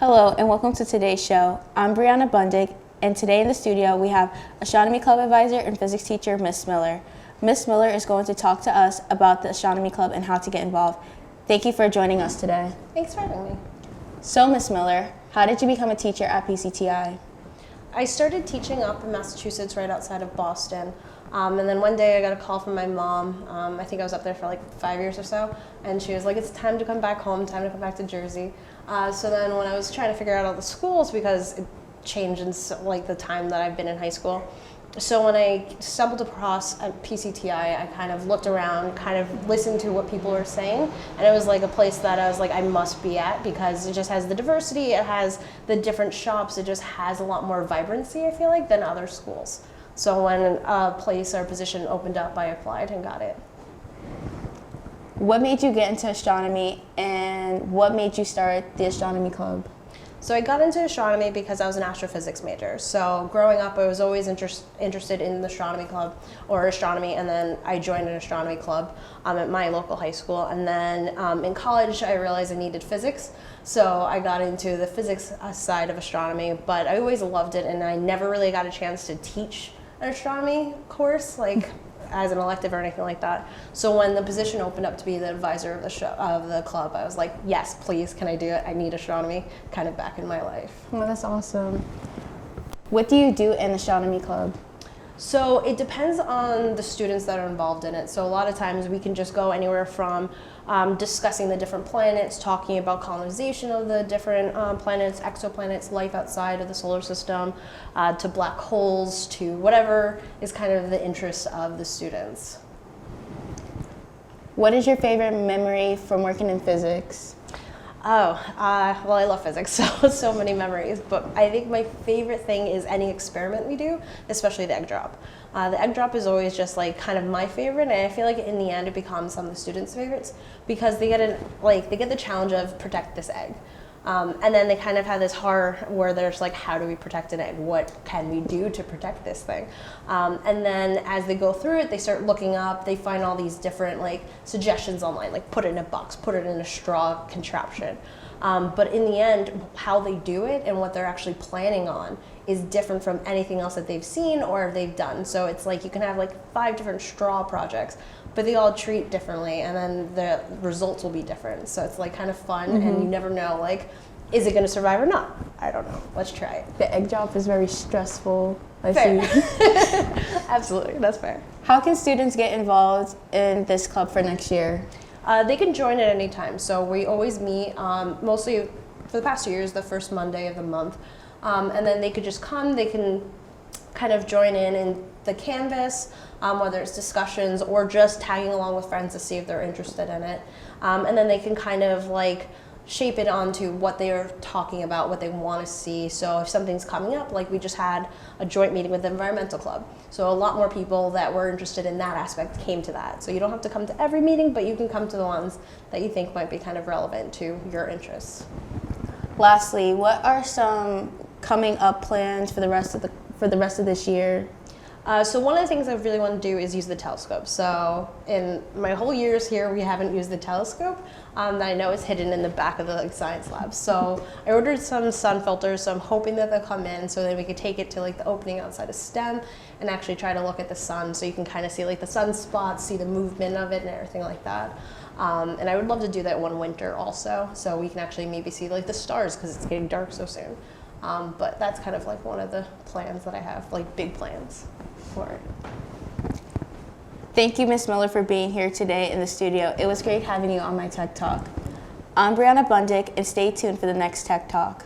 Hello and welcome to today's show. I'm Brianna Bundick, and today in the studio we have Astronomy Club advisor and physics teacher Miss Miller. Miss Miller is going to talk to us about the Astronomy Club and how to get involved. Thank you for joining us today. Thanks for having me. So Miss Miller, how did you become a teacher at PCTI? I started teaching up in Massachusetts right outside of Boston. And then one day I got a call from my mom. I think I was up there for like 5 years or so. And she was like, it's time to come back home, time to come back to Jersey. So then when I was trying to figure out all the schools, because it changed in like the time that I've been in high school. So when I stumbled across at PCTI, I kind of looked around, kind of listened to what people were saying. And it was like a place that I was like, I must be at, because it just has the diversity, it has the different shops, it just has a lot more vibrancy, I feel like, than other schools. So when a place or position opened up, I applied and got it. What made you get into astronomy, and what made you start the Astronomy Club? So I got into astronomy because I was an astrophysics major. So growing up, I was always interested in the astronomy club or astronomy, and then I joined an astronomy club at my local high school. And then in college, I realized I needed physics. So I got into the physics side of astronomy, but I always loved it, and I never really got a chance to teach an astronomy course, like as an elective or anything like that. So when the position opened up to be the advisor of the club, I was like, yes, please, can I do it? I need astronomy kind of back in my life. Oh, that's awesome. What do you do in Astronomy Club? So it depends on the students that are involved in it. So a lot of times we can just go anywhere from discussing the different planets, talking about colonization of the different planets, exoplanets, life outside of the solar system, to black holes, to whatever is kind of the interest of the students. What is your favorite memory from working in physics? Well, I love physics, so many memories, but I think my favorite thing is any experiment we do, especially the egg drop. The egg drop is always just like kind of my favorite, and I feel like in the end it becomes some of the students' favorites, because they get the challenge of protect this egg. And then they kind of have this horror where there's like, how do we protect an egg? What can we do to protect this thing? And then as they go through it, they start looking up, they find all these different like suggestions online, like put it in a box, put it in a straw contraption. But in the end, how they do it and what they're actually planning on is different from anything else that they've seen or they've done. So it's like you can have like 5 different straw projects, but they all treat differently, and then the results will be different. So it's like kind of fun, and you never know, like, is it going to survive or not? I don't know. Let's try it. The egg drop is very stressful. Fair. Absolutely, that's fair. How can students get involved in this club for next year? They can join at any time. So we always meet, mostly for the past 2 years, the first Monday of the month. And then they could just come, they can kind of join in the Canvas, whether it's discussions or just tagging along with friends to see if they're interested in it. And then they can kind of like shape it onto what they are talking about, what they want to see. So if something's coming up, like we just had a joint meeting with the Environmental Club. So a lot more people that were interested in that aspect came to that. So you don't have to come to every meeting, but you can come to the ones that you think might be kind of relevant to your interests. Lastly, what are some coming up plans for the rest of this year? So one of the things I really want to do is use the telescope. So in my whole years here, we haven't used the telescope that I know is hidden in the back of the science lab. So I ordered some sun filters, so I'm hoping that they'll come in so that we could take it to like the opening outside of STEM and actually try to look at the sun, so you can kind of see like the sunspots, see the movement of it and everything like that. And I would love to do that one winter also, so we can actually maybe see like the stars, because it's getting dark so soon. But that's kind of like one of the plans that I have, like big plans for it. Thank you, Ms. Miller, for being here today in the studio. It was great having you on my Tech Talk. I'm Brianna Bundick, and stay tuned for the next Tech Talk.